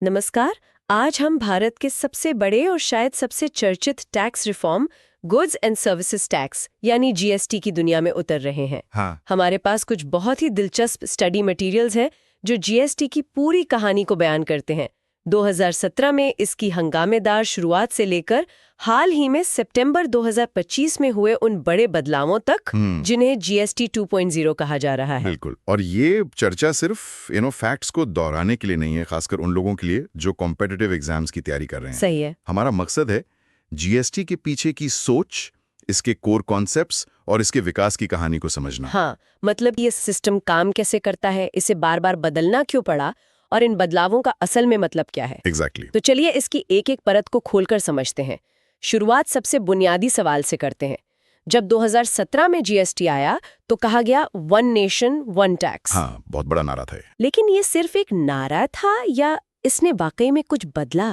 नमस्कार। आज हम भारत के सबसे बड़े और शायद सबसे चर्चित tax reform goods and services tax यानी जीएसटी की दुनिया में उतर रहे हैं। हाँ, हमारे पास कुछ बहुत ही दिलचस्प स्टडी मटेरियल्स हैं जो जीएसटी की पूरी कहानी को बयान करते हैं। 2017 में इसकी हंगामेदार शुरुआत से लेकर हाल ही में सितंबर 2025 में हुए उन बड़े बदलावों तक जिन्हें जीएसटी 2.0 कहा जा रहा है। बिल्कुल। और ये चर्चा सिर्फ फैक्ट्स को दोहराने के लिए नहीं है, खासकर उन लोगों के लिए जो कॉम्पिटिटिव एग्जाम्स की तैयारी कर रहे हैं। सही है। हमारा मकसद है जीएसटी के पीछे की सोच, इसके कोर कॉन्सेप्ट्स और इसके विकास की कहानी को समझना। हाँ, मतलब ये सिस्टम काम कैसे करता है, इसे बार बार बदलना क्यों पड़ा और इन बदलावों का असल में मतलब क्या है। एग्जैक्टली। तो चलिए इसकी एक एक परत को खोलकर समझते हैं। शुरुआत सबसे बुनियादी सवाल से करते हैं। जब 2017 में जीएसटी आया तो कहा गया वन नेशन वन टैक्स। हाँ, बहुत बड़ा नारा था ये। लेकिन ये सिर्फ एक नारा था या इसने वाकई में कुछ बदला?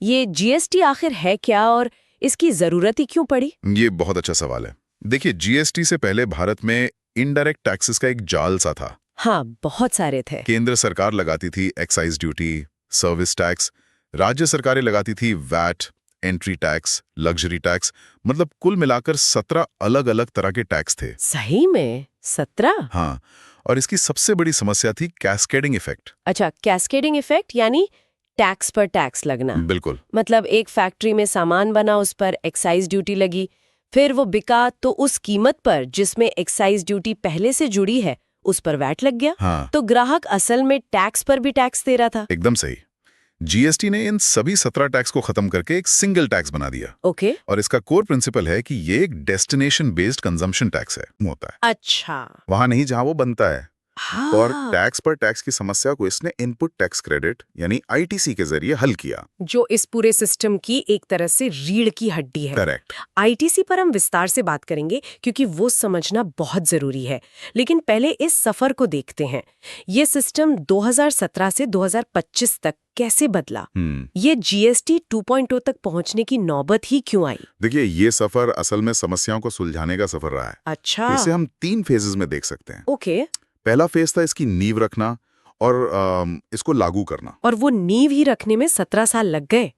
ये जीएसटी आखिर है क्या और इसकी जरूरत ही क्यों पड़ी? ये बहुत अच्छा सवाल है। देखिए, जीएसटी से पहले भारत में इनडायरेक्ट टैक्सेस का एक जाल सा था। हाँ, बहुत सारे थे। केंद्र सरकार लगाती थी एक्साइज ड्यूटी, सर्विस टैक्स, राज्य सरकारें लगाती थी VAT, entry tax, luxury tax, मतलब कुल मिलाकर 17 अलग अलग तरह के टैक्स थे। सही में 17? हाँ, और इसकी सबसे बड़ी समस्या थी कैस्केडिंग इफेक्ट। अच्छा, कैस्केडिंग इफेक्ट यानी टैक्स पर टैक्स लगना। बिल्कुल। मतलब एक फैक्ट्री में सामान बना, उस पर एक्साइज ड्यूटी लगी, फिर वो बिका तो उस कीमत पर जिसमें एक्साइज ड्यूटी पहले से जुड़ी है उस पर वैट लग गया। हाँ, तो ग्राहक असल में टैक्स पर भी टैक्स दे रहा था। एकदम सही। जीएसटी ने इन सभी 17 टैक्स को खत्म करके एक सिंगल टैक्स बना दिया। ओके। और इसका कोर प्रिंसिपल है कि ये एक डेस्टिनेशन बेस्ड कंजम्पशन टैक्स होता है। अच्छा। वहां नहीं जहां वो बनता है। हाँ। और टैक्स पर टैक्स की समस्या को इसने इनपुट टैक्स क्रेडिट यानी आईटीसी के जरिए हल किया। जो इस पूरे सिस्टम की एक तरह से रीढ़ की हड्डी है। करेक्ट। आईटीसी पर हम विस्तार से बात करेंगे क्योंकि वो समझना बहुत जरूरी है। लेकिन पहले इस सफर को देखते हैं। ये सिस्टम 2017 से 2025 तक कैसे बदला? ये जीएसटी 2.0 तक पहुंचने की नौबत ही क्यों आई? देखिए, ये सफर असल में समस्याओं को सुलझाने का सफर रहा है। अच्छा। इसे हम 3 फेजेस में देख सकते हैं। ओके। पहला फेज था इसकी नींव रखना और इसको लागू करना। और वो नींव ही रखने में 17 साल लग गए।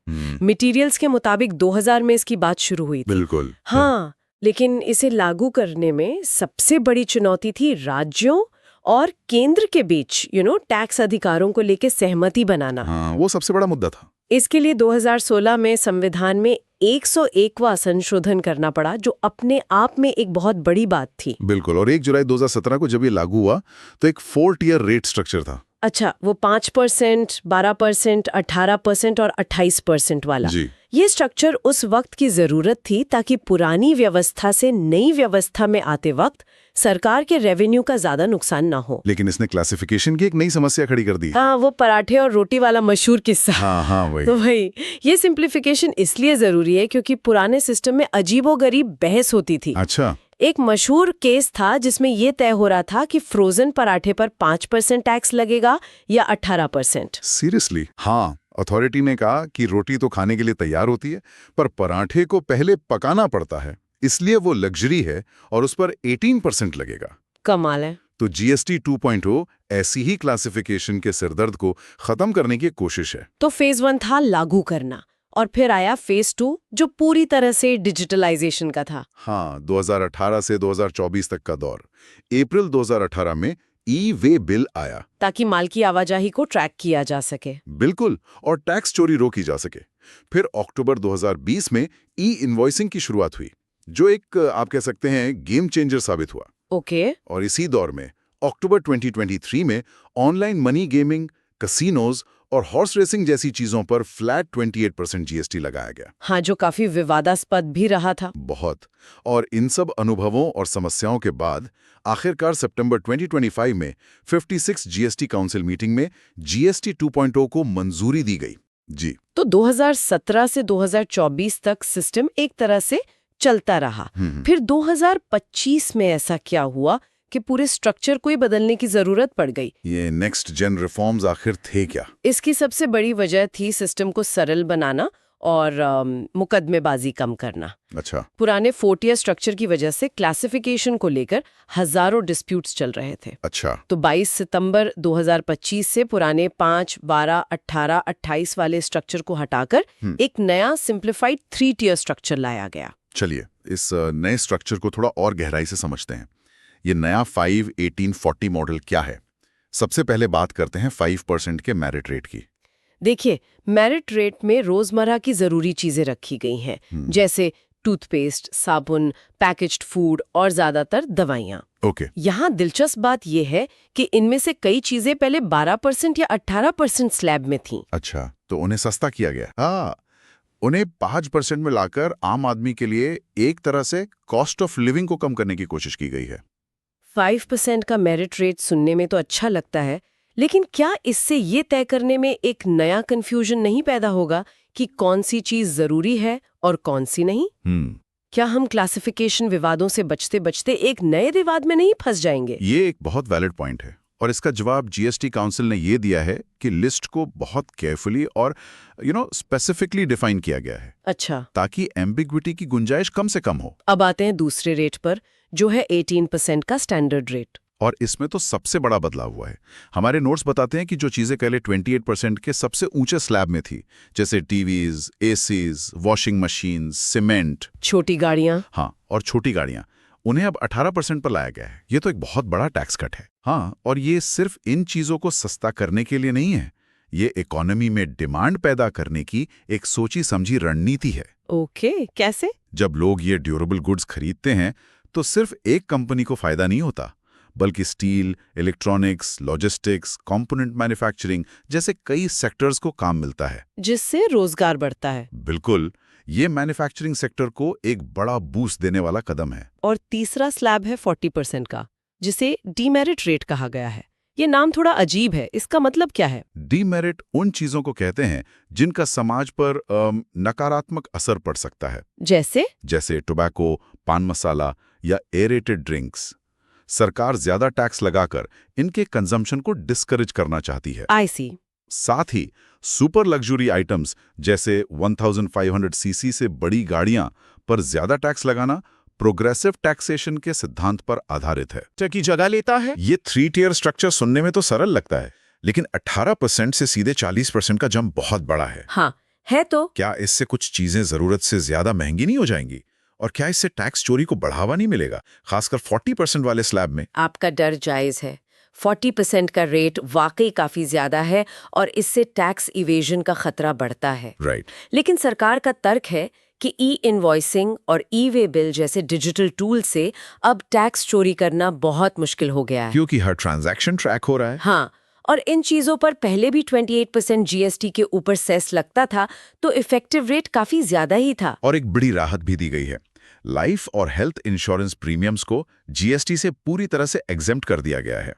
मटेरियल्स के मुताबिक 2000 में इसकी बात शुरू हुई थी। बिल्कुल। हाँ, लेकिन इसे लागू करने में सबसे बड़ी चुनौती थी राज्यों और केंद्र के बीच टैक्स अधिकारों को लेकर सहमति बनाना। हाँ, वो सबसे बड़ा मुद्दा था। इसके लिए 2016 में संविधान में 101वां संशोधन करना पड़ा, जो अपने आप में एक बहुत बड़ी बात थी। बिल्कुल। और 1 जुलाई 2017 को जब ये लागू हुआ तो एक 4 टियर रेट स्ट्रक्चर था। अच्छा, वो 5%, 12%, 18% और 28% वाला। जी। ये स्ट्रक्चर उस वक्त की जरूरत थी ताकि पुरानी व्यवस्था से नई व्यवस्था में आते वक्त सरकार के रेवेन्यू का ज्यादा नुकसान ना हो। लेकिन इसने क्लासिफिकेशन की एक नई समस्या खड़ी कर दी। हाँ, वो पराठे और रोटी वाला मशहूर किस्सा। हाँ, वही। तो भाई, ये सिंप्लीफिकेशन इसलिए जरूरी है क्योंकि पुराने सिस्टम में अजीबोगरीब बहस होती थी। अच्छा। एक मशहूर केस था जिसमें ये तय हो रहा था कि फ्रोजन पराठे पर 5% टैक्स लगेगा या 18%। सीरियसली? हाँ, अथॉरिटी ने कहा कि रोटी तो खाने के लिए तैयार होती है, पर पराठे को पहले पकाना पड़ता है, इसलिए वो लग्जरी है और उस पर 18% लगेगा। कमाल है। तो जीएसटी 2.0 ऐसी ही क्लासिफिकेशन के सिरदर्द को खत्म करने की कोशिश है। तो फेज 1 था लागू करना, और फिर आया फेज 2 जो पूरी तरह से डिजिटलाइजेशन का था। हाँ, 2018 से 2024 तक का दौर। अप्रैल 2018 में ई वे बिल आया ताकि माल की आवाजाही को ट्रैक किया जा सके। बिल्कुल, और टैक्स चोरी रोकी जा सके। फिर अक्टूबर 2020 में ई इनवॉइसिंग की शुरुआत हुई, जो एक आप कह सकते हैं गेम चेंजर साबित हुआ। ओके। और इसी दौर में अक्टूबर 2023 में ऑनलाइन मनी गेमिंग, कसिनोज और हॉर्स रेसिंग जैसी चीजों पर फ्लैट 28% जीएसटी लगाया गया। हाँ, जो काफी विवादास्पद भी रहा था। बहुत। और इन सब अनुभवों और समस्याओं के बाद आखिरकार सितंबर 2025 में 56 जीएसटी काउंसिल मीटिंग में जीएसटी 2.0 को मंजूरी दी गई। जी। तो 2017 से 2024 तक सिस्टम एक तरह से चलता रहा। फिर 2025 में ऐसा क्या हुआ कि पूरे स्ट्रक्चर को ही बदलने की जरूरत पड़ गई? ये नेक्स्ट जेन रिफॉर्म्स आखिर थे क्या? इसकी सबसे बड़ी वजह थी सिस्टम को सरल बनाना और मुकदमेबाजी कम करना। अच्छा। पुराने 4 स्ट्रक्चर की वजह से क्लासिफिकेशन को लेकर हजारों डिस्प्यूट्स चल रहे थे। अच्छा। तो 22 सितंबर 2025 से पुराने 5, 12, 18, 28 वाले स्ट्रक्चर को हटाकर एक नया सिंप्लीफाइड 3 टियर स्ट्रक्चर लाया गया। चलिए इस नए स्ट्रक्चर को थोड़ा और गहराई से समझते हैं। ये नया 5-18-40 मॉडल क्या है? सबसे पहले बात करते हैं 5% के मेरिट रेट की। देखिए, मेरिट रेट में रोजमर्रा की जरूरी चीजें रखी गई हैं, जैसे टूथपेस्ट, साबुन, पैकेज्ड फूड और ज्यादातर दवाइयाँ। ओके। यहाँ दिलचस्प बात यह है कि इनमें से कई चीजें पहले 12% या 18% स्लैब में थीं। अच्छा, तो उन्हें सस्ता किया गया। हाँ, उन्हें 5% में लाकर आम आदमी के लिए एक तरह से कॉस्ट ऑफ लिविंग को कम करने की कोशिश की गई है। 5% का मेरिट रेट सुनने में तो अच्छा लगता है, लेकिन क्या इससे ये तय करने में एक नया कंफ्यूजन नहीं पैदा होगा कि कौन सी चीज जरूरी है और कौन सी नहीं? क्या हम क्लासिफिकेशन विवादों से बचते बचते एक नए विवाद में नहीं फंस जाएंगे? ये एक बहुत वैलिड पॉइंट है और इसका जवाब जीएसटी काउंसिल ने ये दिया है कि लिस्ट को बहुत केयरफुली और स्पेसिफिकली डिफाइन किया गया है। अच्छा। ताकि एम्बिग्विटी की गुंजाइश कम से कम हो। अब आते हैं दूसरे रेट पर, जो है 18% का स्टैंडर्ड रेट। और इसमें तो सबसे बड़ा बदलाव हुआ है। हमारे नोट्स बताते हैं कि जो चीजें पहले 28% के सबसे ऊंचे स्लैब में थी, जैसे TVs, ACs, washing machine, cement, छोटी गाड़ियां, हाँ, और छोटी गाड़ियां, उन्हें अब 18% पर लाया गया है। ये तो एक बहुत बड़ा टैक्स कट है। हाँ, और ये सिर्फ इन चीजों को सस्ता करने के लिए नहीं है, ये इकोनॉमी में डिमांड पैदा करने की एक सोची समझी रणनीति है। ओके, कैसे? जब लोग ये ड्यूरेबल गुड्स खरीदते हैं तो सिर्फ एक कंपनी को फायदा नहीं होता, बल्कि steel, electronics, logistics, component manufacturing जैसे कई सेक्टर्स को काम मिलता है, जिससे रोजगार बढ़ता है। बिल्कुल, ये मैन्युफैक्चरिंग सेक्टर को एक बड़ा बूस्ट देने वाला कदम है। और तीसरा स्लैब है 40% का, जिसे डीमेरिट रेट कहा गया है। ये नाम थोड़ा अजीब है, इसका मतलब क्या है? डीमेरिट उन चीजों को कहते हैं जिनका समाज पर नकारात्मक असर पड़ सकता है, जैसे टोबैको, पान मसाला या एरेटेड ड्रिंक्स। सरकार ज्यादा टैक्स लगाकर इनके कंजम्पशन को डिस्करेज करना चाहती है। आई सी। साथ ही सुपर लग्जरी आइटम्स जैसे 1500 सीसी से बड़ी गाड़ियां पर ज्यादा टैक्स लगाना प्रोग्रेसिव टैक्सेशन के सिद्धांत पर आधारित है की जगह लेता है। ये 3 टियर स्ट्रक्चर सुनने में तो सरल लगता है, लेकिन 18% से सीधे 40% का जंप बहुत बड़ा है। हाँ, है तो। क्या इससे कुछ चीजें जरूरत से ज्यादा महंगी नहीं हो जाएंगी? और क्या इससे टैक्स चोरी को बढ़ावा नहीं मिलेगा, खासकर 40% वाले स्लैब में? आपका डर जायज है। 40% का रेट वाकई काफी ज्यादा है और इससे टैक्स इवेजन का खतरा बढ़ता है। राइट। लेकिन सरकार का तर्क है कि ई-इनवॉइसिंग और ई-वे बिल जैसे डिजिटल टूल से अब टैक्स चोरी करना बहुत मुश्किल हो गया है, क्योंकि हर ट्रांजैक्शन ट्रैक हो रहा है। हाँ, और इन चीजों पर पहले भी 28% जीएसटी के ऊपर सेस लगता था, तो इफेक्टिव रेट काफी ज्यादा ही था। और एक बड़ी राहत भी दी गई है। लाइफ और हेल्थ इंश्योरेंस प्रीमियम्स को जीएसटी से पूरी तरह से एग्जेम्प्ट कर दिया गया है।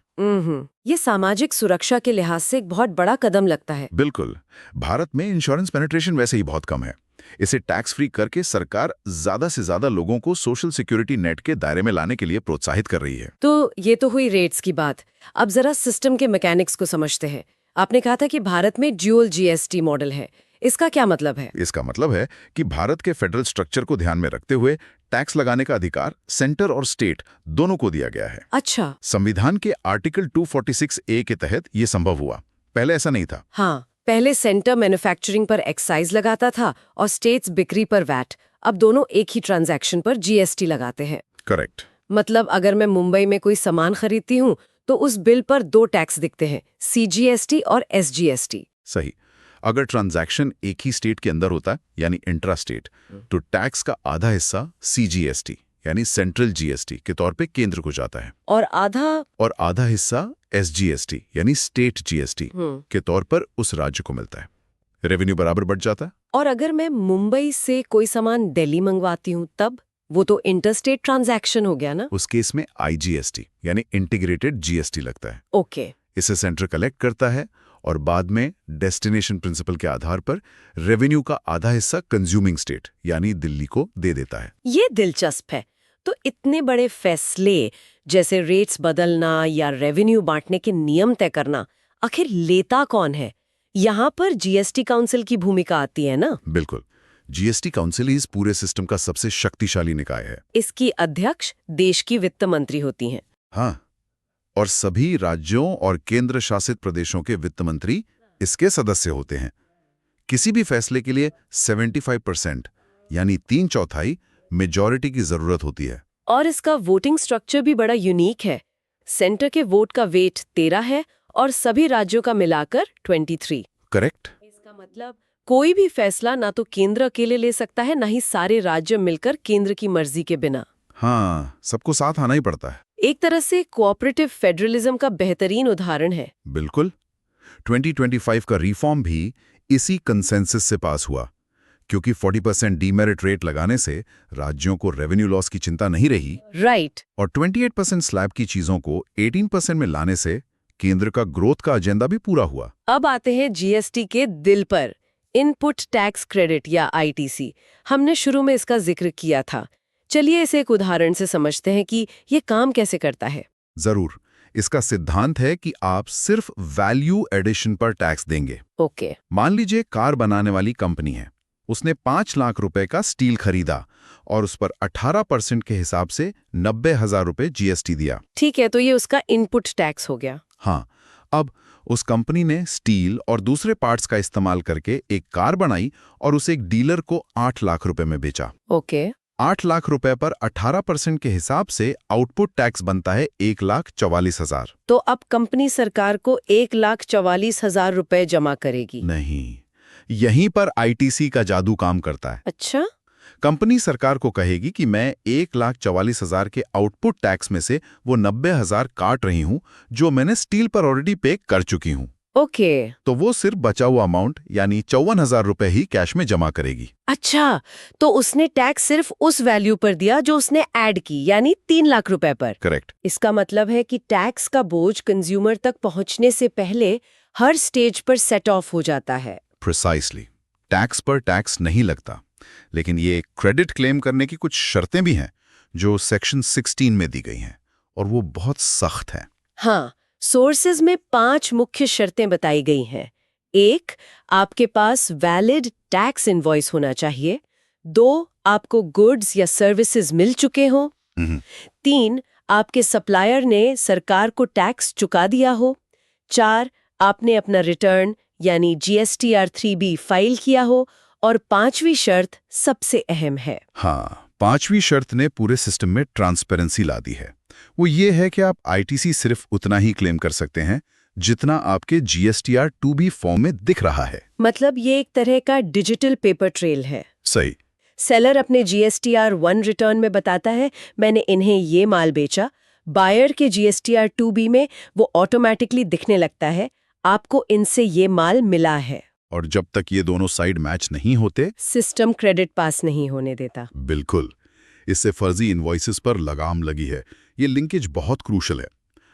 ये सामाजिक सुरक्षा के लिहाज से एक बहुत बड़ा कदम लगता है। बिल्कुल। भारत में इंश्योरेंस पेनिट्रेशन वैसे ही बहुत कम है। इसे टैक्स फ्री करके सरकार ज्यादा से ज्यादा लोगों को सोशल सिक्योरिटी नेट के दायरे में लाने के लिए प्रोत्साहित कर रही है। तो ये तो हुई रेट्स की बात। अब जरा सिस्टम के मैकेनिक्स को समझते हैं। आपने कहा था कि भारत में ड्यूअल जीएसटी मॉडल है, इसका क्या मतलब है? इसका मतलब है कि भारत के फेडरल स्ट्रक्चर को ध्यान में रखते हुए टैक्स लगाने का अधिकार सेंटर और स्टेट दोनों को दिया गया है। अच्छा। संविधान के आर्टिकल 246A के तहत ये संभव हुआ, पहले ऐसा नहीं था। हाँ, पहले सेंटर मैन्युफैक्चरिंग पर एक्साइज लगाता था और स्टेट्स बिक्री पर वैट। अब दोनों एक ही ट्रांजैक्शन पर जीएसटी लगाते हैं। करेक्ट। मतलब अगर मैं मुंबई में कोई सामान खरीदती हूँ तो उस बिल पर 2 टैक्स दिखते हैं, सीजीएसटी और एसजीएसटी। सही। अगर ट्रांजैक्शन एक ही स्टेट के अंदर होता है, यानी इंट्रा स्टेट, तो टैक्स का आधा हिस्सा सीजीएसटी यानी सेंट्रल जीएसटी के तौर पे केंद्र को जाता है, और आधा हिस्सा एसजीएसटी यानी स्टेट जीएसटी के तौर पर उस राज्य को मिलता है। रेवेन्यू बराबर बढ़ जाता है। और अगर मैं मुंबई से कोई सामान दिल्ली मंगवाती हूँ तब वो तो इंटरस्टेट ट्रांजैक्शन हो गया ना? उस केस में आईजीएसटी यानी इंटीग्रेटेड जीएसटी लगता है। ओके। इसे सेंटर कलेक्ट करता है और बाद में डेस्टिनेशन प्रिंसिपल के आधार पर रेवेन्यू का आधा हिस्सा कंज्यूमिंग स्टेट यानी दिल्ली को दे देता है। ये दिलचस्प है। तो इतने बड़े फैसले जैसे रेट्स बदलना या रेवेन्यू बांटने के नियम तय करना, आखिर लेता कौन है? यहाँ पर जीएसटी काउंसिल की भूमिका आती है ना? बिल्कुल। जीएसटी काउंसिल इस पूरे सिस्टम का सबसे शक्तिशाली निकाय है। इसकी अध्यक्ष देश की वित्त मंत्री होती हैं। हाँ, और सभी राज्यों और केंद्र शासित प्रदेशों के वित्त मंत्री इसके सदस्य होते हैं। किसी भी फैसले के लिए 75% यानी 3/4 मेजॉरिटी की जरूरत होती है। और इसका वोटिंग स्ट्रक्चर भी बड़ा यूनिक है। सेंटर के वोट का वेट 13 है और सभी राज्यों का मिलाकर 23। करेक्ट। इसका मतलब कोई भी फैसला ना तो केंद्र अकेले ले सकता है, ना ही सारे राज्य मिलकर केंद्र की मर्जी के बिना। हाँ, सबको साथ आना ही पड़ता है। एक तरह से कोऑपरेटिव फेडरलिज्म का बेहतरीन उदाहरण है। बिल्कुल। 2025 का रिफॉर्म भी इसी कंसेंसस से पास हुआ, क्योंकि 40% डीमेरिट रेट लगाने से राज्यों को रेवेन्यू लॉस की चिंता नहीं रही। राइट। और 28% स्लैब की चीजों को 18% में लाने से केंद्र का ग्रोथ का एजेंडा भी पूरा हुआ। अब आते हैं जीएसटी के दिल पर, इनपुट टैक्स क्रेडिट या आईटीसी। हमने शुरू में इसका जिक्र किया था। चलिए इसे एक उदाहरण से समझते हैं कि ये काम कैसे करता है। जरूर। इसका सिद्धांत है कि आप सिर्फ वैल्यू एडिशन पर टैक्स देंगे। ओके। मान लीजिए कार बनाने वाली कंपनी है, उसने 5 लाख रुपए का स्टील खरीदा और उस पर 18% के हिसाब से 90,000 रुपए जीएसटी दिया। ठीक है, तो ये उसका इनपुट टैक्स हो गया। हाँ, अब उस कंपनी ने स्टील और दूसरे पार्ट्स का इस्तेमाल करके एक कार बनाई और उसे एक डीलर को 8 लाख रुपए में बेचा। ओके। 8 लाख रुपए पर 18% के हिसाब से आउटपुट टैक्स बनता है 1,44,000। तो अब कंपनी सरकार को 1,44,000 रुपए जमा करेगी? नहीं, यहीं पर आईटीसी का जादू काम करता है। अच्छा। कंपनी सरकार को कहेगी कि मैं 1,44,000 के आउटपुट टैक्स में से वो 90,000 काट रही हूं जो मैंने स्टील पर ऑलरेडी पे कर चुकी हूं। ओके। तो वो सिर्फ बचा हुआ अमाउंट यानी 54,000 रुपए ही कैश में जमा करेगी। अच्छा, तो उसने टैक्स सिर्फ उस वैल्यू पर दिया जो उसने ऐड की, यानी 3 लाख रुपए पर। करेक्ट। इसका मतलब है कि टैक्स का बोझ कंज्यूमर तक पहुंचने से पहले हर स्टेज पर सेट ऑफ हो जाता है। प्रिसाइसली। टैक्स पर टैक्स नहीं लगता, लेकिन ये क्रेडिट क्लेम करने की कुछ शर्तें भी हैं जो सेक्शन 16 में दी गई हैं, और वो बहुत सख्त है। हाँ, सोर्सेज में 5 मुख्य शर्तें बताई गई हैं। 1, आपके पास वैलिड टैक्स इनवॉइस होना चाहिए। 2, आपको गुड्स या सर्विसेज मिल चुके हों। 3, आपके सप्लायर ने सरकार को टैक्स चुका दिया हो। 4, आपने अपना रिटर्न यानी GSTR 3B फाइल किया हो। और 5वीं शर्त सबसे अहम है। हाँ, 5वीं शर्त ने पूरे सिस्टम में ट्रांसपेरेंसी ला दी है। वो ये है कि आप आईटीसी सिर्फ उतना ही क्लेम कर सकते हैं जितना आपके GSTR 2B फॉर्म में दिख रहा है। मतलब ये एक तरह का डिजिटल पेपर ट्रेल है। सही। सेलर अपने GSTR 1 रिटर्न में बताता है मैंने इन्हें ये माल बेचा। बायर के GSTR 2B में वो ऑटोमेटिकली दिखने लगता है आपको इनसे ये माल मिला है। और जब तक ये दोनों साइड मैच नहीं होते, सिस्टम क्रेडिट पास नहीं होने देता। बिल्कुल। इससे फर्जी इनवॉइसेस पर लगाम लगी है। ये लिंकेज बहुत क्रूशल है।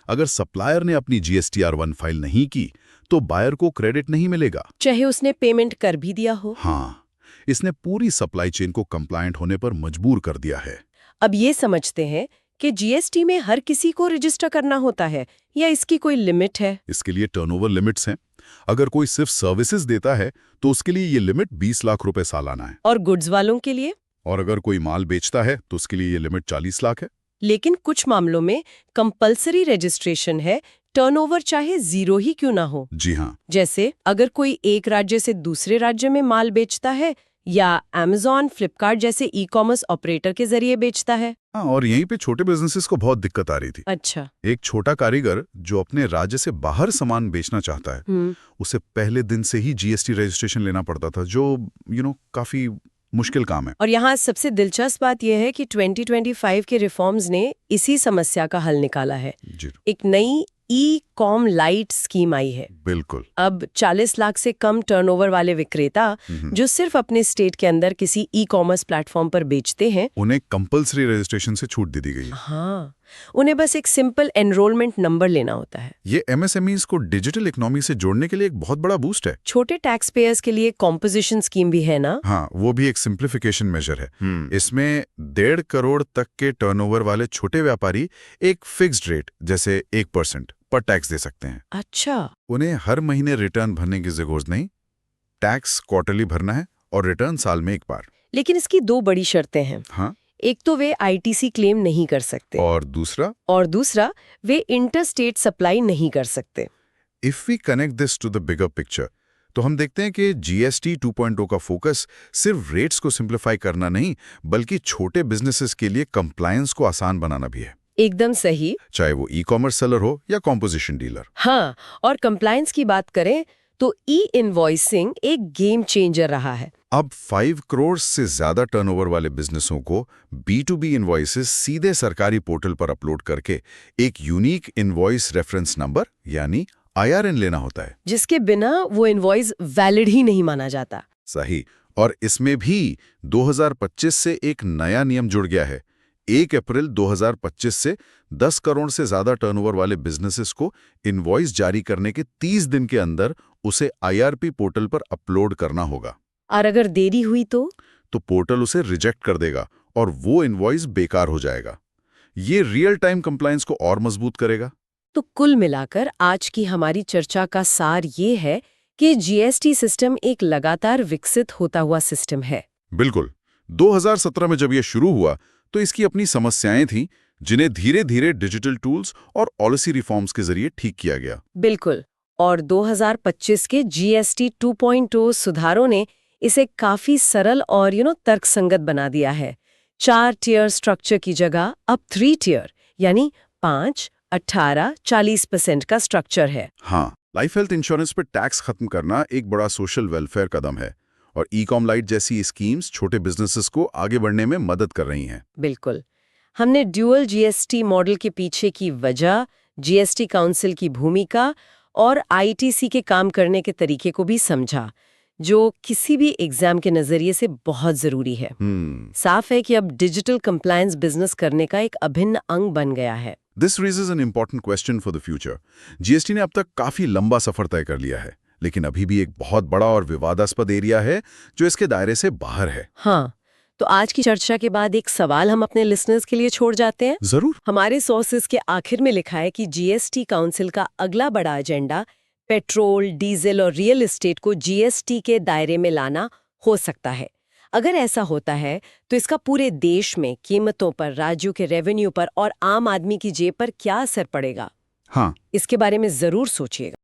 अगर सप्लायर ने अपनी GSTR 1 फाइल नहीं की तो बायर को क्रेडिट नहीं मिलेगा, चाहे उसने पेमेंट कर भी दिया हो। हाँ, इसने पूरी सप्लाई चेन को कंप्लायंट होने पर मजबूर कर दिया है। अब ये समझते हैं कि GST में हर किसी को रजिस्टर करना होता है या इसकी कोई लिमिट है? इसके लिए टर्नओवर लिमिट्स हैं। अगर कोई सिर्फ सर्विसेज देता है तो उसके लिए ये लिमिट 20 लाख रुपए सालाना है। और गुड्स वालों के लिए? और अगर कोई माल बेचता है तो उसके लिए ये लिमिट 40 लाख है। लेकिन कुछ मामलों में कंपल्सरी रजिस्ट्रेशन है, टर्नओवर चाहे 0 ही क्यों ना हो। जी हाँ। जैसे अगर कोई एक राज्य से दूसरे राज्य में माल बेचता है या Amazon, फ्लिपकार्ट जैसे ई-कॉमर्स ऑपरेटर के जरिए बेचता है। हाँ, और यहीं पे छोटे बिजनेसेस को बहुत दिक्कत आ रही थी। अच्छा। एक छोटा कारीगर जो अपने राज्य से बाहर सामान बेचना चाहता है, उसे पहले दिन से ही GST रजिस्ट्रेशन लेना पड़ता था, जो काफी मुश्किल काम है। और यहाँ सबसे दिलचस्प बात यह है कि 2025 के रिफॉर्म्स ने इसी समस्या का हल निकाला है। जी। एक नई ई-कॉम लाइट स्कीम आई है। बिल्कुल। अब 40 लाख से कम टर्नओवर वाले विक्रेता जो सिर्फ अपने स्टेट के अंदर किसी ई-कॉमर्स प्लेटफॉर्म पर बेचते हैं, उन्हें कंपल्सरी रजिस्ट्रेशन से छूट दे दी गई है। हाँ, उन्हें बस एक सिंपल एनरोलमेंट नंबर लेना होता है। ये एमएसएमईज को डिजिटल इकोनॉमी से जोड़ने के लिए एक बहुत बड़ा बूस्ट है। छोटे टैक्स पेयर्स के लिए कॉम्पोजिशन स्कीम भी है ना? हाँ, वो भी एक सिंप्लीफिकेशन मेजर है। इसमें 1.5 करोड़ तक के टर्नओवर वाले छोटे व्यापारी एक फिक्स्ड रेट जैसे 1% पर टैक्स दे सकते हैं। अच्छा। उन्हें हर महीने रिटर्न भरने की जरूरत नहीं, टैक्स क्वार्टरली भरना है और रिटर्न साल में एक बार। लेकिन इसकी 2 बड़ी शर्तें हैं। हाँ, एक तो वे आईटीसी क्लेम नहीं कर सकते और दूसरा वे इंटरस्टेट सप्लाई नहीं कर सकते। If we connect this to the bigger picture, तो हम देखते हैं कि जीएसटी 2.0 का फोकस सिर्फ रेट्स को सिंप्लीफाई करना नहीं, बल्कि छोटे बिजनेसेस के लिए कंप्लायंस को आसान बनाना भी है। एकदम सही। चाहे वो ई-कॉमर्स सेलर हो या कॉम्पोजिशन डीलर। हाँ, और कंप्लायंस की बात करें तो ई-इनवॉइसिंग एक गेम चेंजर रहा है। अब 5 करोड़ से ज्यादा टर्नओवर वाले बिजनेसों को B2B इनवॉइसेस सीधे सरकारी पोर्टल पर अपलोड करके एक यूनिक इनवॉइस रेफरेंस नंबर यानी IRN लेना होता है, जिसके बिना वो इनवॉइस वैलिड ही नहीं माना जाता। सही। और इसमें भी 2025 से एक नया नियम जुड़ गया है। 1 अप्रैल 2025 से 10 करोड़ से ज्यादा टर्नओवर वाले बिजनेसेस को इनवॉइस जारी करने के 30 दिन के अंदर उसे IRP पोर्टल पर अपलोड करना होगा। और अगर देरी हुई तो पोर्टल उसे रिजेक्ट कर देगा और वो इनवॉइस बेकार हो जाएगा। ये रियल टाइम कंप्लायंस को और मजबूत करेगा। तो कुल मिलाकर आज की हमारी चर्चा का सार ये है कि जीएसटी सिस्टम एक लगातार विकसित होता हुआ सिस्टम है। बिल्कुल। 2017 में जब ये शुरू हुआ तो इसकी अपनी समस्याएं थीं, जिन्हें धीरे धीरे डिजिटल टूल्स और पॉलिसी रिफॉर्म्स के जरिए ठीक किया गया। बिल्कुल। और 2025 के जीएसटी 2.0 सुधारों ने इसे काफी सरल और तर्कसंगत बना दिया है। 4 टियर स्ट्रक्चर की जगह अब 3 टियर यानी 5, 18, 40% का स्ट्रक्चर है। हाँ, लाइफ हेल्थ इंश्योरेंस पर टैक्स खत्म करना एक बड़ा सोशल वेलफेयर कदम है और ई-कॉम लाइट जैसी स्कीम्स छोटे बिजनेसेस को आगे बढ़ने में मदद कर रही हैं। बिल्कुल। हमने ड्यूअल जीएसटी मॉडल के पीछे की वजह, जीएसटी काउंसिल की भूमिका और आईटीसी के काम करने के तरीके को भी समझा, जो किसी भी एग्जाम के नजरिए से बहुत जरूरी है। साफ है कि अब डिजिटल कंप्लायंस बिजनेस करने का एक अभिन्न अंग बन गया है। This raises an important question for the future. GST ने अब तक काफी लंबा सफर तय कर लिया है, लेकिन अभी भी एक बहुत बड़ा और विवादास्पद एरिया है जो इसके दायरे से बाहर है। हाँ, तो आज की चर्चा के बाद एक सवाल हम अपने लिसनर्स के लिए छोड़ जाते हैं। जरूर। हमारे सोर्सेज के आखिर में लिखा है कि जीएसटी काउंसिल का अगला बड़ा एजेंडा पेट्रोल, डीजल और रियल एस्टेट को जीएसटी के दायरे में लाना हो सकता है। अगर ऐसा होता है तो इसका पूरे देश में कीमतों पर, राज्यों के रेवेन्यू पर और आम आदमी की जेब पर क्या असर पड़ेगा? हाँ, इसके बारे में जरूर सोचिएगा।